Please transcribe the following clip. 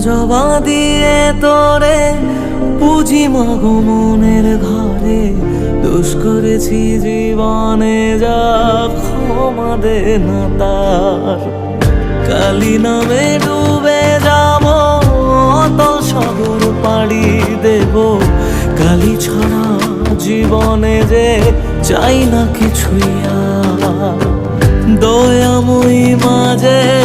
জবা দিয়ে তোরে পুঁজি মাগো মনের ঘরে, দোষ করেছি জীবনে যা ক্ষমা দে না তার। কালী নামে ডুবে যাব, অতল সাগর পাড়ি দেব, কালী ছাড়া জীবনে যে চাই না কিছুই আর। দয়াময়ী মাঝে